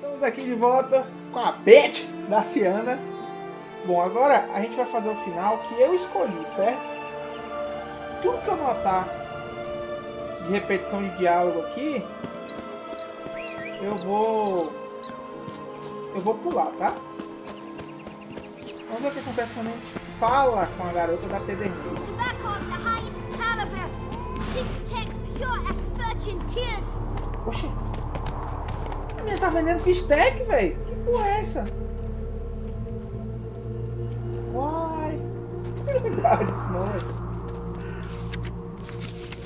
Estamos aqui de volta com a Beth da Ciana. Bom, agora a gente vai fazer o final que eu escolhi, certo? Tudo que eu notar de repetição de diálogo aqui, eu vou pular, tá? Vamos ver o que acontece quando a gente fala com a garota da Pederneira. Tobacco of the highest caliber. This tech pure as virgin tears. Oxi, a minha tá vendendo fistec, velho. Que porra é essa? Uai, eu não lembrava disso não, velho.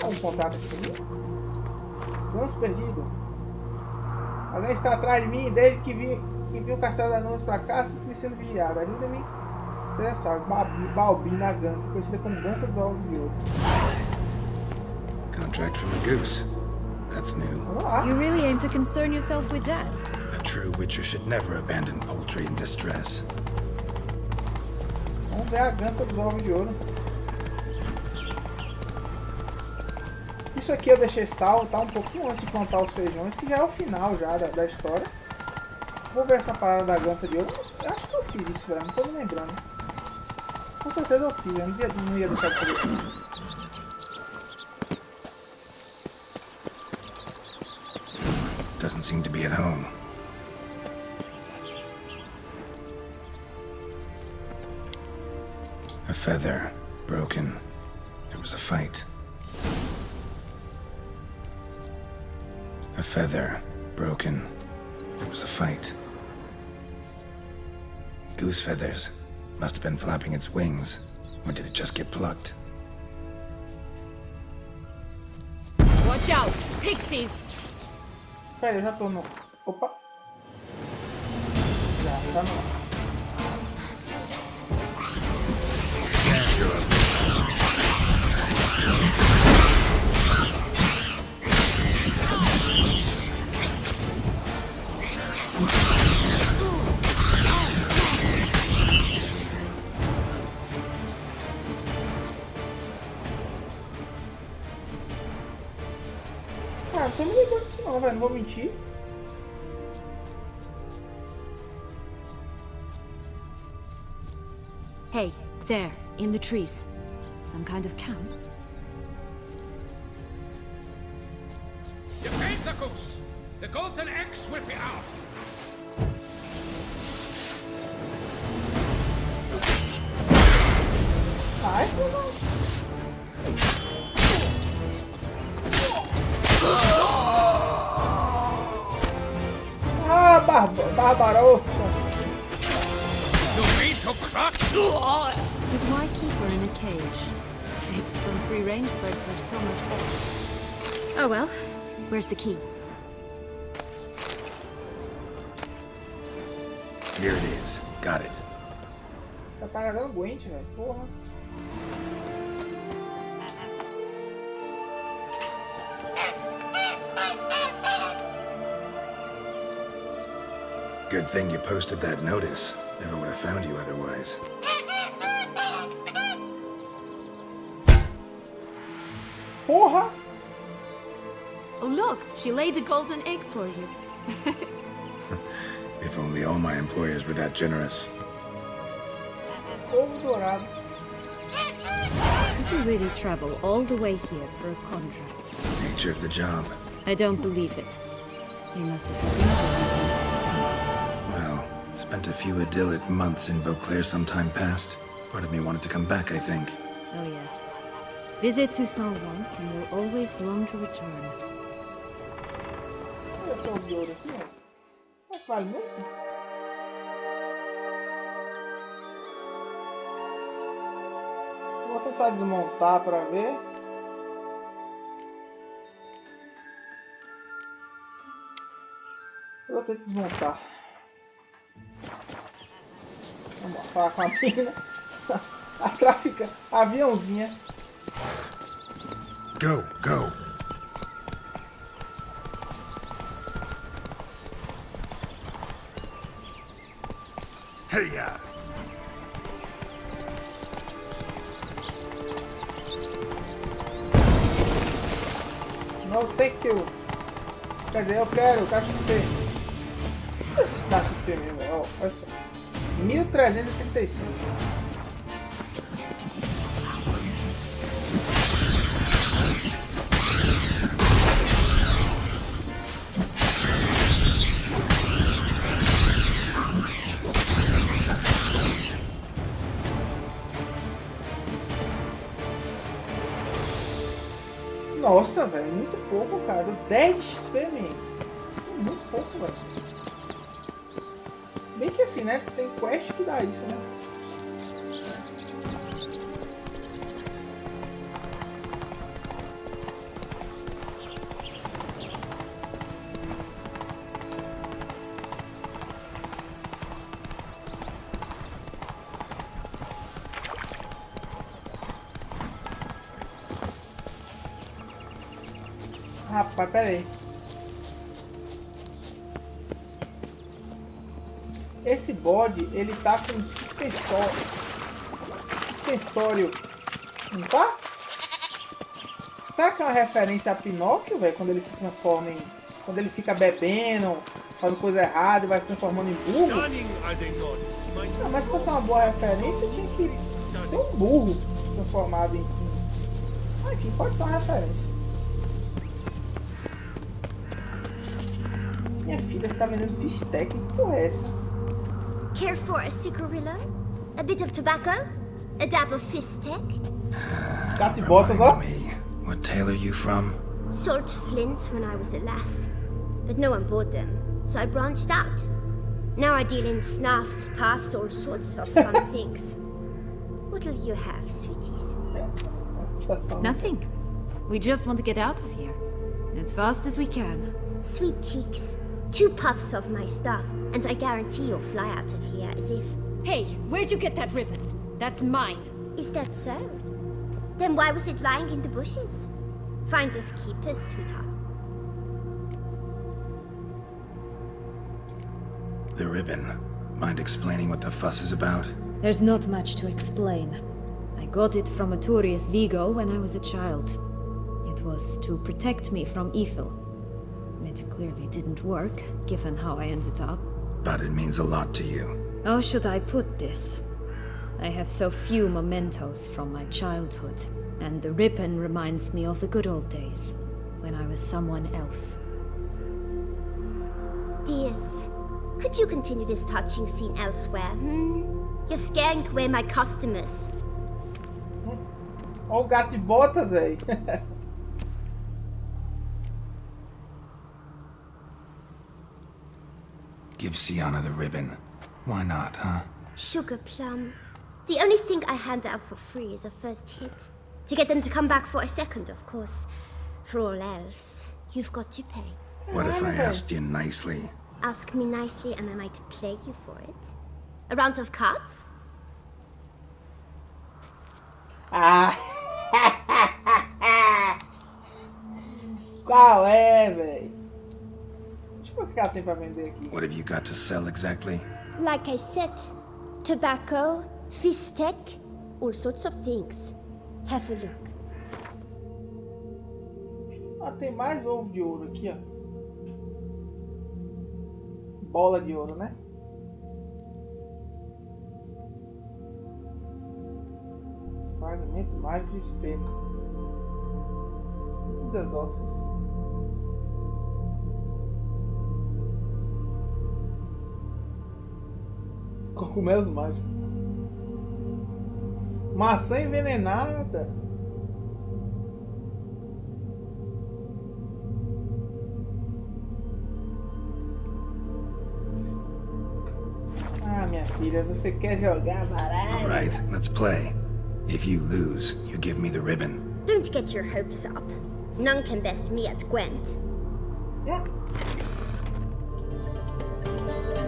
É um contrato aqui. Ganso perdido. Alguém está atrás de mim desde que vi o castelo das nuvens pra cá, sempre sendo vigiado. Ajuda-me. Estressado. Balbina Ganso, conhecida como Ganso dos Ovos de Ouro. Contract from a goose. That's new. Vamos lá. You really aim to concern yourself with that? A true witcher should never abandon poultry in distress. Vamos ver a Ganso dos Ovos de Ouro. Isso aqui eu deixei salvo, tá? Um pouquinho antes de plantar os feijões, que já é o final já da história. Vou ver essa parada da gança de ouro. Eu acho que eu fiz isso, velho. Não tô me lembrando. Com certeza eu fiz. Eu não ia deixar de fazer isso. Doesn't seem to be at home. A feather broken. There was a fight. A feather broken. There was a fight. Goose feathers. Must have been flapping its wings. Or did it just get plucked? Watch out! Pixies! Pera, eu já tô no... Opa! Já tá no... Ah, não tô me lembrando disso não, velho. Não vou mentir. Hey, there, in the trees. Some kind of camp? Defend the goose! The golden eggs will be ours! Ai, ah, barbarossa! You mean to crack? With my keeper in a cage, eggs from free-range birds are so much better. Oh well, where's the key? Here it is. Got it. Tá carregando aguente, velho. Porra. Good thing you posted that notice. Never would have found you otherwise. Porra! Oh look, she laid a golden egg for you. If only all my employers were that generous. Ovo dourado. Did you really travel all the way here for a contract? Nature of the job. I don't believe it. You must have had another reason. Well, spent a few idyllic months in Beauclair some time past. Part of me wanted to come back, I think. Oh yes. Visit Toussaint once and you'll always long to return. Olha só o de ouro aqui, ó. Mas vale muito? Vou tentar desmontar pra ver. Eu vou ter que desmontar. Vamos lá, falar com a mina. A tráfica, a aviãozinha. Go, go. Hey-ya! No, thank you. Quer dizer, eu quero XP. Esse dá XP mesmo, velho. Ó, olha só. 1335. Nossa, velho, muito pouco, cara. 10 de XP, man. Muito pouco, velho. Bem que assim, né? Tem quest que dá isso, né? Rapaz, pera aí. Esse bode, ele tá com suspensório. Não tá? Será que é uma referência a Pinóquio, velho? Quando ele se transforma em... Quando ele fica bebendo, fazendo coisa errada e vai se transformando em burro? Não, mas se fosse uma boa referência, tinha que ser um burro transformado em... Ah, enfim, pode ser uma referência. Minha filha está vendendo fistec, que porra é essa? Care for a cigarillo? A bit of tobacco? A dab of fistech? Gato e botas, ó. Remind me, what tale are you from? Sold flints when I was a lass, but no one bought them, so I branched out. Now I deal in snuffs, puffs, all sorts of fun things. What'll you have, sweeties? Nothing. We just want to get out of here. As fast as we can. Sweet cheeks. 2 puffs of my stuff, and I guarantee you'll fly out of here as if... Hey, where'd you get that ribbon? That's mine. Is that so? Then why was it lying in the bushes? Finders keepers, sweetheart. The ribbon. Mind explaining what the fuss is about? There's not much to explain. I got it from Aturius Vigo when I was a child. It was to protect me from evil. It clearly didn't work, given how I ended up. But it means a lot to you. How should I put this? I have so few mementos from my childhood, and the ribbon reminds me of the good old days, when I was someone else. Dears, could you continue this touching scene elsewhere, You're scaring away my customers. Ó o gato de botas, velho. Give Sienna the ribbon. Why not, huh? Sugar plum. The only thing I hand out for free is a first hit. To get them to come back for a second, of course. For all else, you've got to pay. What if I asked you nicely? Ask me nicely and I might play you for it. A round of cards? Ah! Qual é, velho? Deixa eu ver o que ela tem pra vender aqui. What have you got to sell exactly? Like I said, tobacco, fistech, all sorts of things. Have a look. Ah, tem mais ovo de ouro aqui, ó. Bola de ouro, né? Fragmento mágico de espelho. Cinzas ósseas. Cogumelos mágicos. Maçã envenenada. Ah, minha filha, você quer jogar baralho? Alright, let's play. If you lose, you give me the ribbon. Don't get your hopes up. None can best me at Gwent.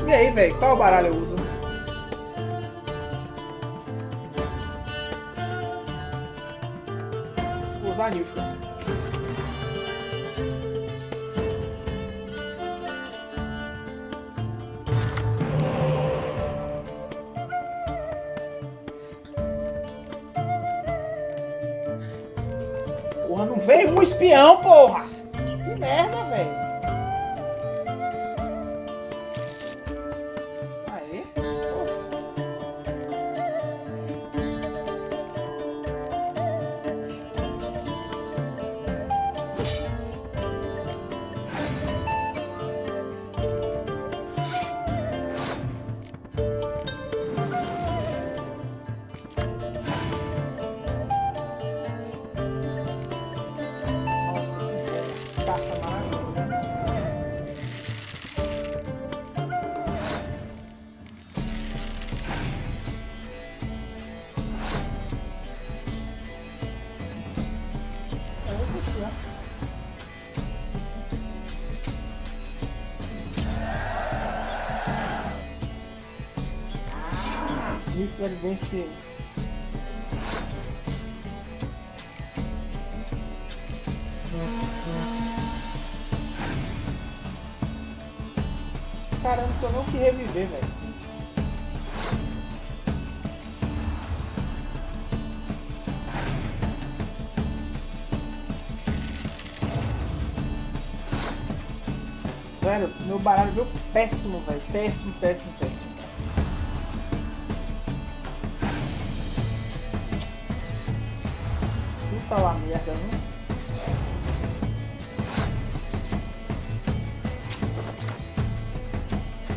E aí, velho, qual baralho eu uso? Vou usar Nilton. Porra, não veio um espião, porra! Que merda, velho! Nick vence. Caramba, não tô nem o que reviver, velho. Velho, meu baralho veio péssimo, velho. Péssimo, péssimo, péssimo. Puta lá, merda, viu?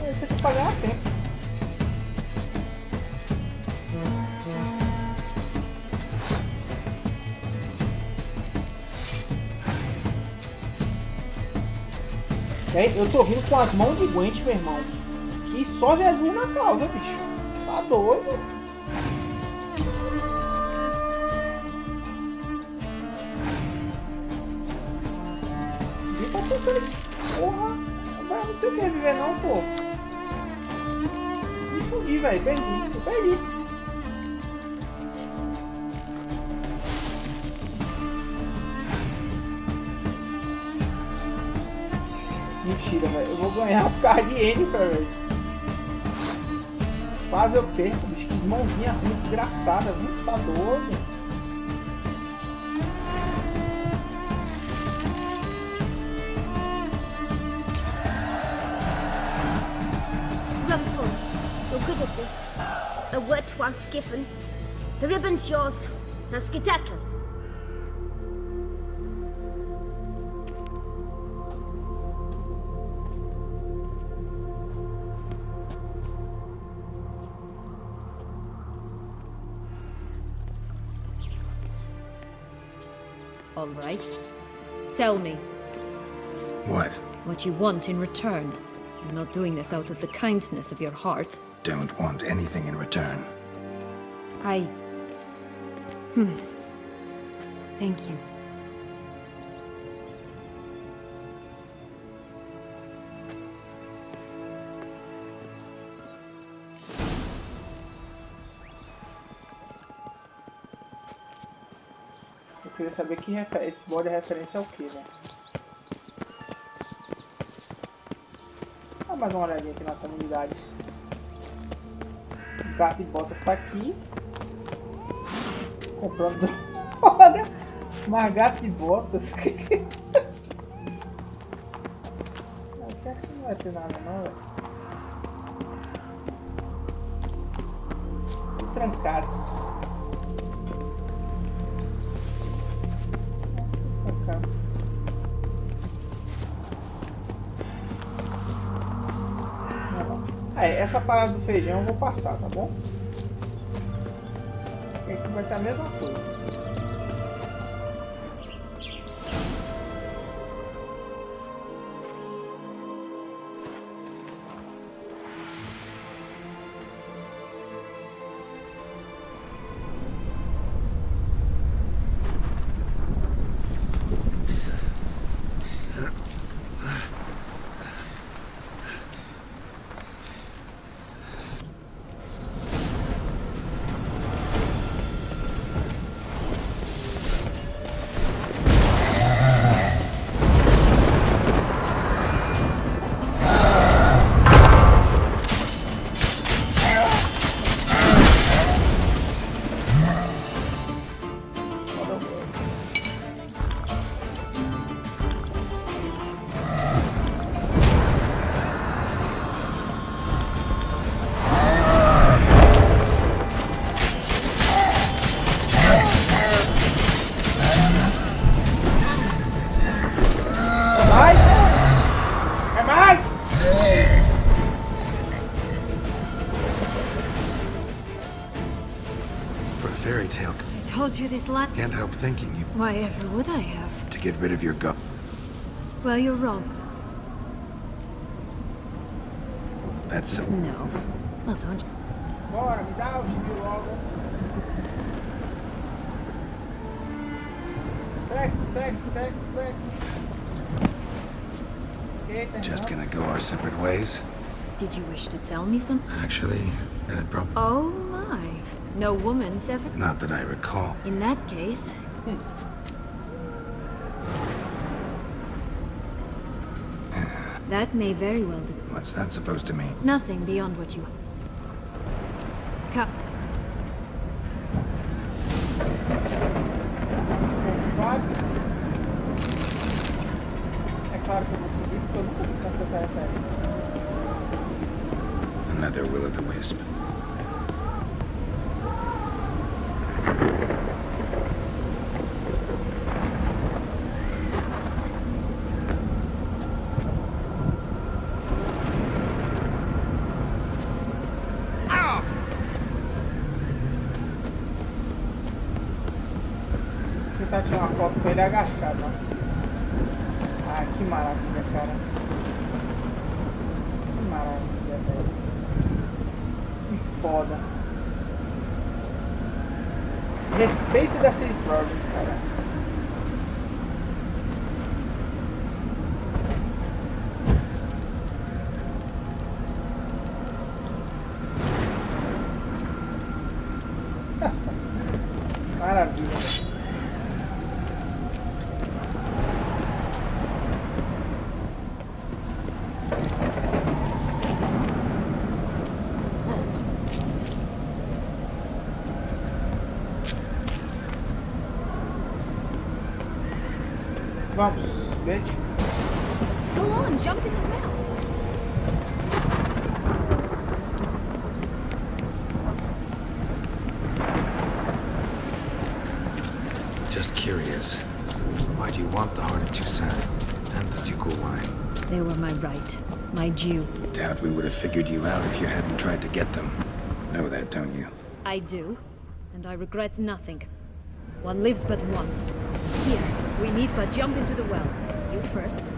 Esse aqui é pra ganhar tempo. Eu tô vindo com as mãos de Gwent, meu irmão. Que só Jesus na causa, bicho. Tá doido? E tá tentando esse... Porra. Não tem o que reviver não, pô. Me fudi, velho. Perdi. Mentira, velho. Eu vou ganhar por causa de Yennefer, velho. Fazer o quê? Bicho, que mãozinha ruim, desgraçada, viu? Tá doido. Rumpel, you're good at this. A word once given. The ribbon's yours. Now skedaddle. All right. Tell me What? what you want in return. You're not doing this out of the kindness of your heart. Don't want anything in return. I... Thank you. Eu queria saber que esse bode é referência ao que, né? Dá mais uma olhadinha aqui na comunidade. O gato de botas tá aqui. Comprando droga. Mas gato de botas. Aqui acho que não vai ter nada não, velho. Trancados. Essa parada do feijão eu vou passar, tá bom? Aqui vai ser a mesma coisa. Told you this lot. Can't help thinking you Why ever would I have? to get rid of your gut. Well, you're wrong. That's so. No. Well, don't. Bora, me dá o gibi logo. Sexo. Eita, Just irmão. gonna go our separate ways? Did you wish to tell me some? Actually, it'd probably. Oh my. No woman's ever... Not that I recall. In that case... That may very well do. What's that supposed to mean? Nothing beyond what you... Come. É claro que eu vou subir, porque eu nunca vi tanto essa referência. Another will-o'-the-wisp. Vou tentar tirar uma foto com ele agachado, ó. Ah, que maravilha, cara. Que maravilha, velho. Que foda. Respeito da City Project, cara. Maravilha. Vamos, bitch. Go on, jump in the well. Just curious. Why do you want the Heart of Toussaint and the ducal wine? They were my right. My due. Doubt we would have figured you out if you hadn't tried to get them. Know that, don't you? I do. And I regret nothing. One lives but once. Here, we need but jump into the well. You first.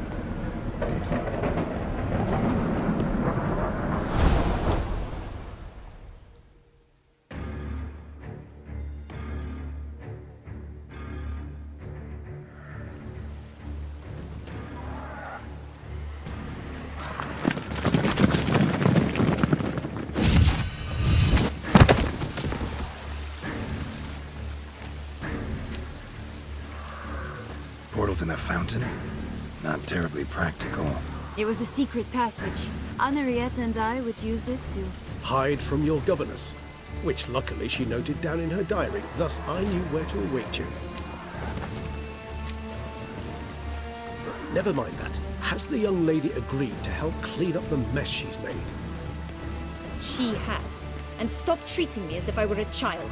Portals in a fountain? Not terribly practical. It was a secret passage. Henriette and I would use it to... Hide from your governess, which luckily she noted down in her diary, thus I knew where to await you. Never mind that. Has the young lady agreed to help clean up the mess she's made? She has. And stop treating me as if I were a child.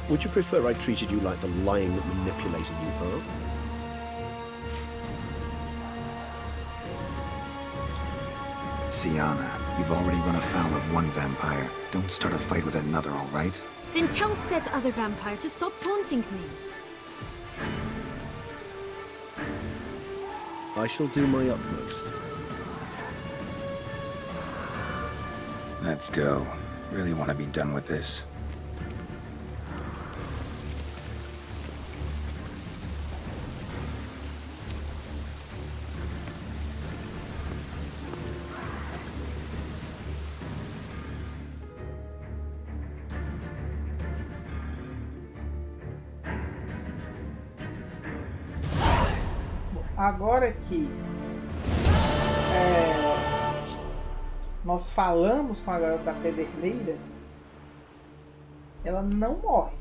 Would you prefer I treated you like the lion that manipulated you, huh? Sienna, you've already run afoul of one vampire. Don't start a fight with another, all right? Then tell said other vampire to stop taunting me. I shall do my utmost. Let's go. Really want to be done with this. Agora que nós falamos com a garota pederneira, ela não morre.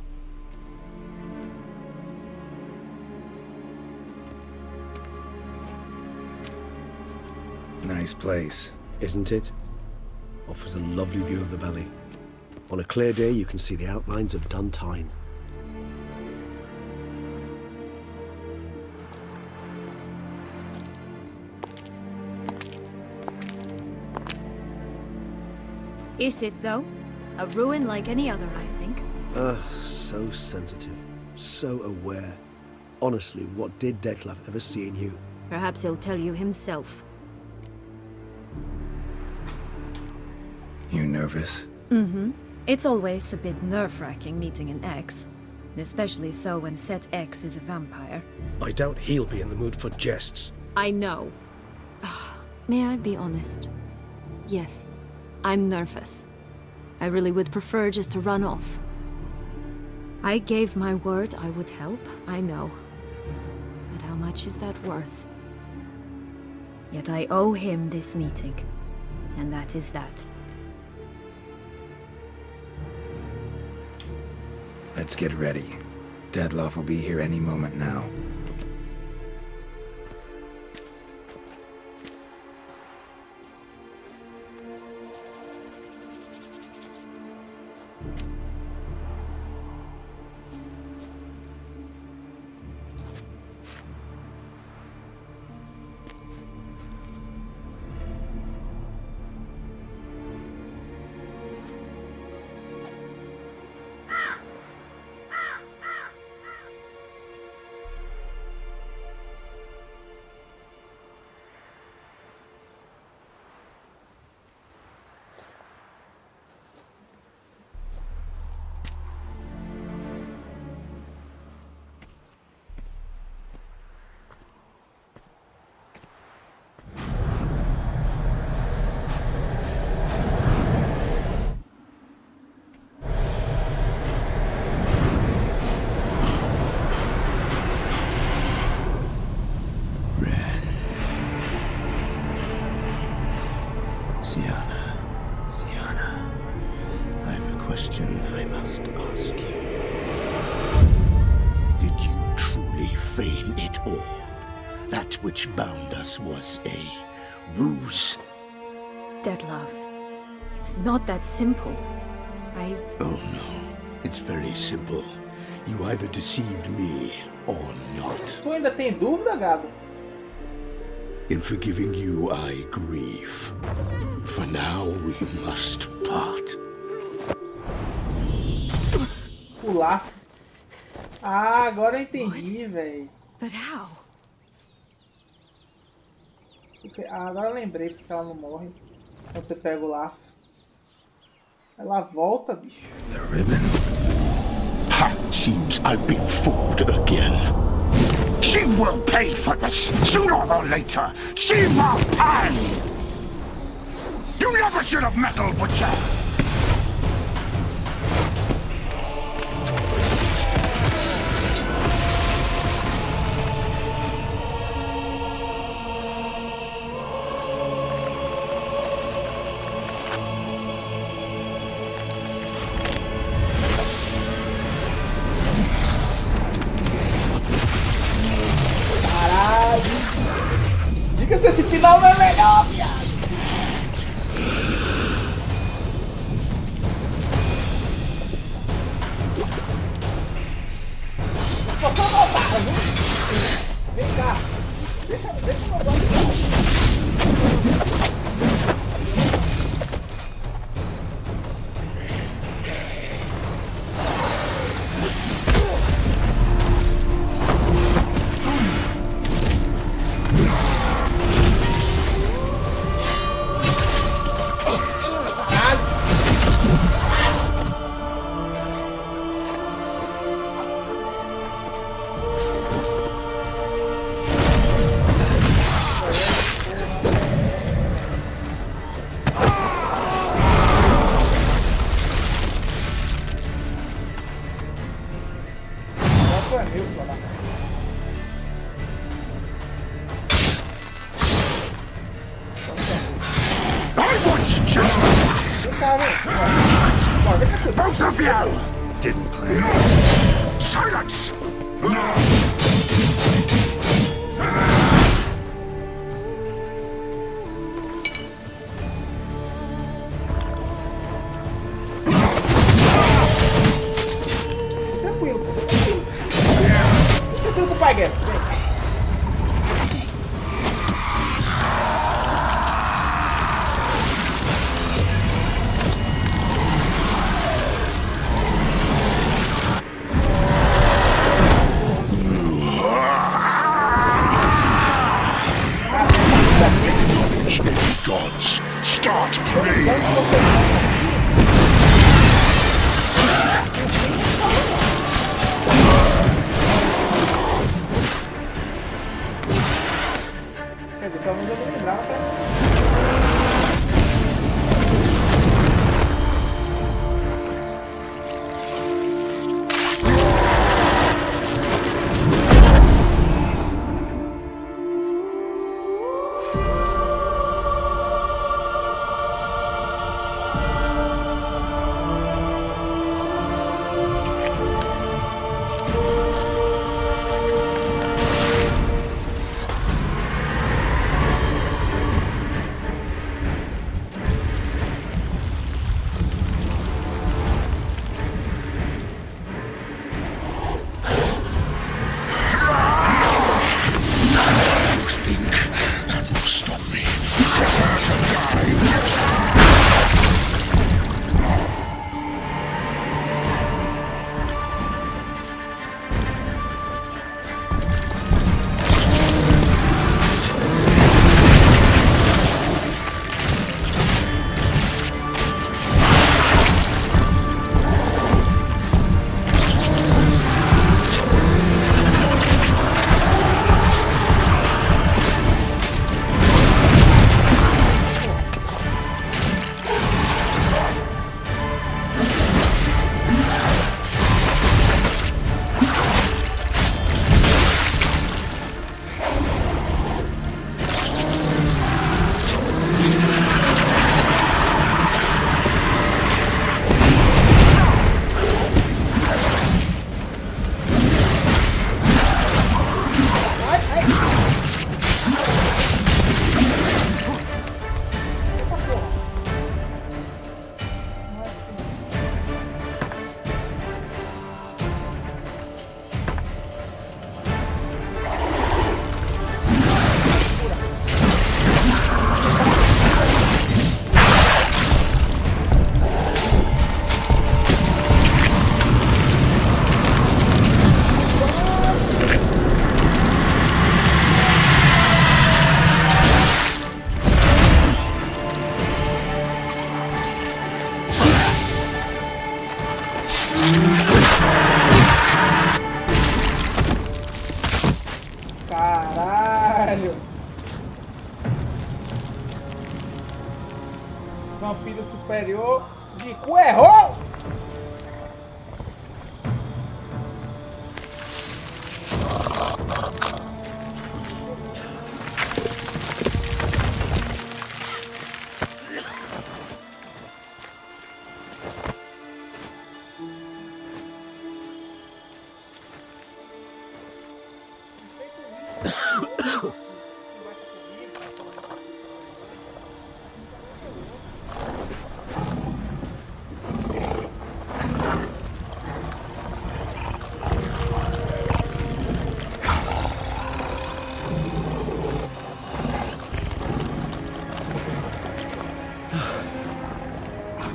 Nice place. Isn't it? Offers a lovely view of the valley. On a clear day, you can see the outlines of done time. Is it, though? A ruin like any other, I think. So sensitive. So aware. Honestly, what did Detlef ever see in you? Perhaps he'll tell you himself. You nervous? Mm-hmm. It's always a bit nerve-wracking meeting an ex. Especially so when set X is a vampire. I doubt he'll be in the mood for jests. I know. May I be honest? Yes. I'm nervous. I really would prefer just to run off. I gave my word I would help, I know. But how much is that worth? Yet I owe him this meeting, and that is that. Let's get ready. Deadloff will be here any moment now. Sienna, I have a question I must ask you. Did you truly feign it all? That which bound us was a ruse? Deadloff, it's not that simple. Oh no, it's very simple. You either deceived me or not. Tu ainda tem dúvida, gado? In forgiving you, I grieve. For now, we must part. O laço. Ah, agora eu entendi, velho. But how? Ah, agora eu lembrei porque ela não morre quando você pega o laço. Ela volta, bicho. The ribbon? Ha! Seems I've been fooled again. She will pay for this, sooner or later. She will pay! You never should have meddled with her! Diga se esse final não é melhor, viado. Só voltar, viu? Vem cá. Deixa eu voltar. Both of you! Didn't play. Silence! Tranquilo. Tranquilo com o pai, Guedes. Gods, start praying! Quer dizer, pelo menos eu não lembrava, tá? Vampiro superior de cu errou!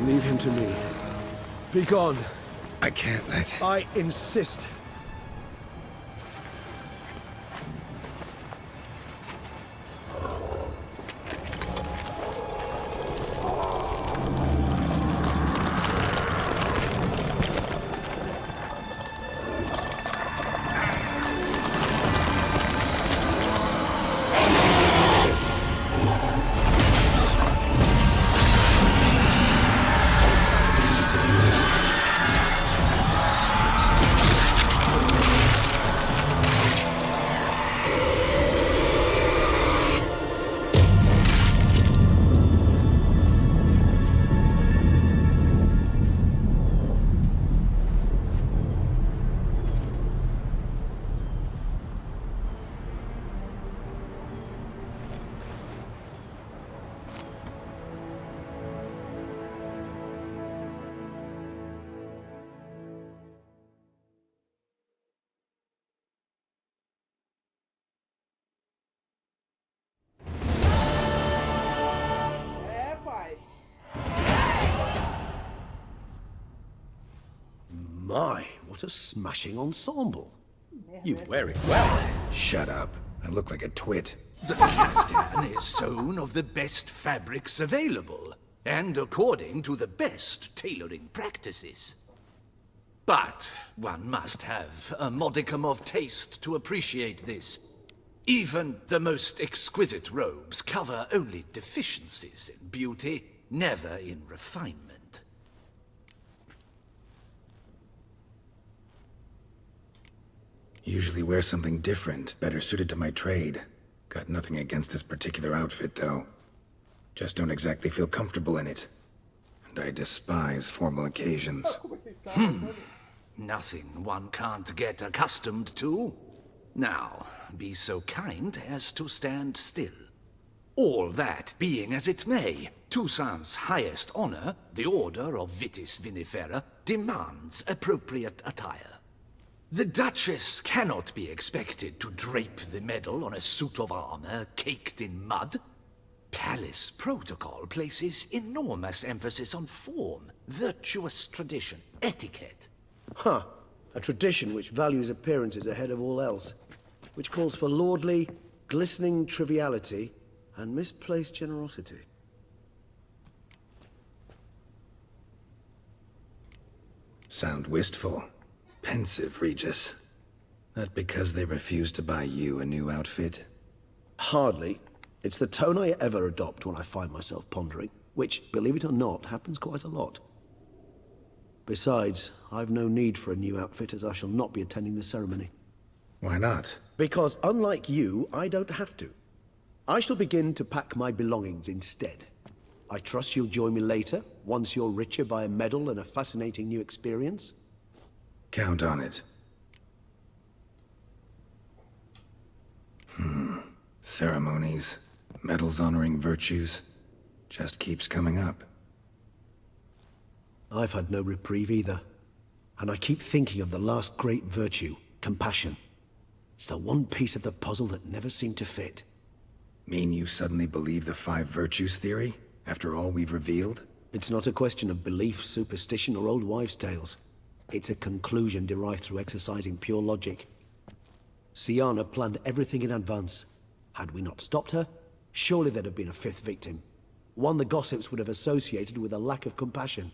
Leave him to me. Be gone. I can't let... I insist. É, pai. My, what a smashing ensemble. You wear it well. Shut up. I look like a twit. The caftan is sewn of the best fabrics available, and according to the best tailoring practices. But one must have a modicum of taste to appreciate this. Even the most exquisite robes cover only deficiencies in beauty, never in refinement. Usually wear something different, better suited to my trade. Got nothing against this particular outfit, though. Just don't exactly feel comfortable in it. And I despise formal occasions. Nothing one can't get accustomed to. Now, be so kind as to stand still. All that being as it may, Toussaint's highest honor, the Order of Vitis Vinifera, demands appropriate attire. The Duchess cannot be expected to drape the medal on a suit of armor caked in mud. Palace protocol places enormous emphasis on form, virtuous tradition, etiquette. Huh. A tradition which values appearances ahead of all else. Which calls for lordly, glistening triviality and misplaced generosity. Sound wistful. Pensive, Regis. That because they refuse to buy you a new outfit? Hardly. It's the tone I ever adopt when I find myself pondering, which, believe it or not, happens quite a lot. Besides, I've no need for a new outfit as I shall not be attending the ceremony. Why not? Because unlike you, I don't have to. I shall begin to pack my belongings instead. I trust you'll join me later, once you're richer by a medal and a fascinating new experience. Count on it. Ceremonies, medals honoring virtues, just keeps coming up. I've had no reprieve either. And I keep thinking of the last great virtue, compassion. It's the one piece of the puzzle that never seemed to fit. Mean you suddenly believe the 5 virtues theory, after all we've revealed? It's not a question of belief, superstition, or old wives' tales. It's a conclusion derived through exercising pure logic. Siana planned everything in advance. Had we not stopped her, surely there'd have been a 5th victim. One the gossips would have associated with a lack of compassion.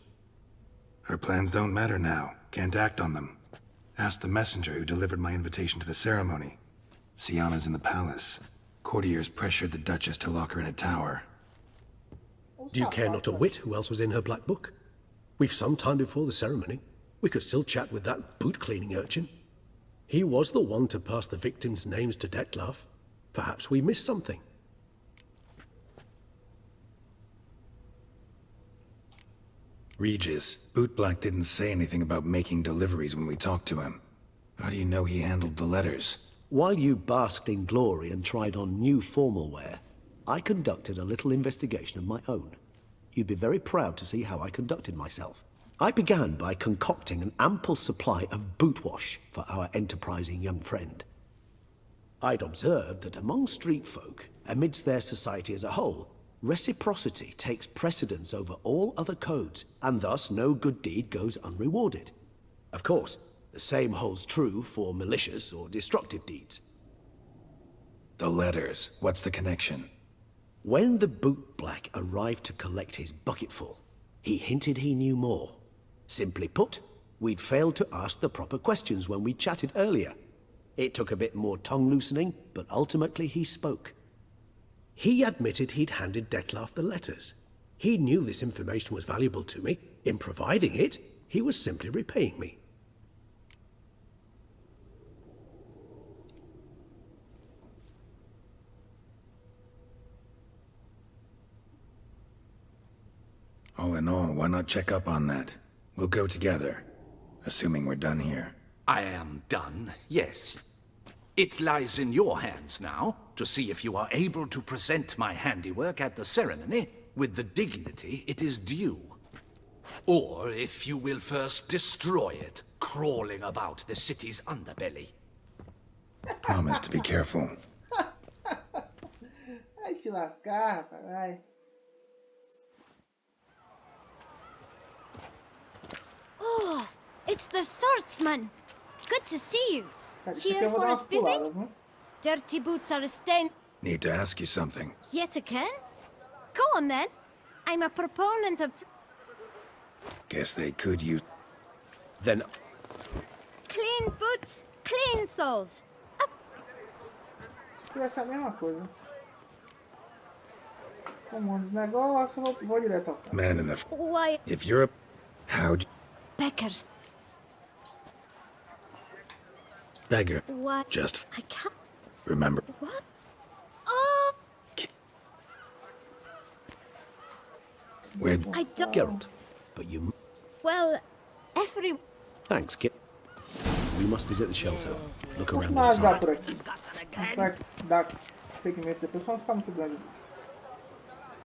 Her plans don't matter now. Can't act on them. Ask the messenger who delivered my invitation to the ceremony. Siana's in the palace. Courtiers pressured the Duchess to lock her in a tower. Do you care not a whit who else was in her black book? We've some time before the ceremony. We could still chat with that boot-cleaning urchin. He was the one to pass the victims' names to Detlef. Perhaps we missed something. Regis, Bootblack didn't say anything about making deliveries when we talked to him. How do you know he handled the letters? While you basked in glory and tried on new formal wear, I conducted a little investigation of my own. You'd be very proud to see how I conducted myself. I began by concocting an ample supply of boot wash for our enterprising young friend. I'd observed that among street folk, amidst their society as a whole, reciprocity takes precedence over all other codes, and thus no good deed goes unrewarded. Of course, the same holds true for malicious or destructive deeds. The letters, what's the connection? When the bootblack arrived to collect his bucketful, he hinted he knew more. Simply put, we'd failed to ask the proper questions when we chatted earlier. It took a bit more tongue-loosening, but ultimately he spoke. He admitted he'd handed Detlef the letters. He knew this information was valuable to me. In providing it, he was simply repaying me. All in all, why not check up on that? We'll go together, assuming we're done here. I am done, yes. It lies in your hands now to see if you are able to present my handiwork at the ceremony with the dignity it is due. Or if you will first destroy it, crawling about the city's underbelly. Promise to be careful. Vai te lascar, rapaz, vai. Oh, it's the swordsman. Good to see you. Cara, isso aqui Here eu vou for dar a umas spiffing? puladas, né? Dirty boots are a stain. Need to ask you something. Yet again? Go on then. I'm a proponent of Guess they could use... Then clean boots, clean soles. Up. Vai ser a mesma coisa. Comando os negócios, vou direto ao cara. Man in the... Why, If you're a... How'd you... beggars? Beggar. What? Just... I can't. Remember... What? Oh, Where... I don't. Geralt, but you... Well, every. Thanks, Kit. We must visit the shelter. Look Vamos around finalizar inside. por aqui. A gente vai dar segmento depois, vamos ficar muito grande.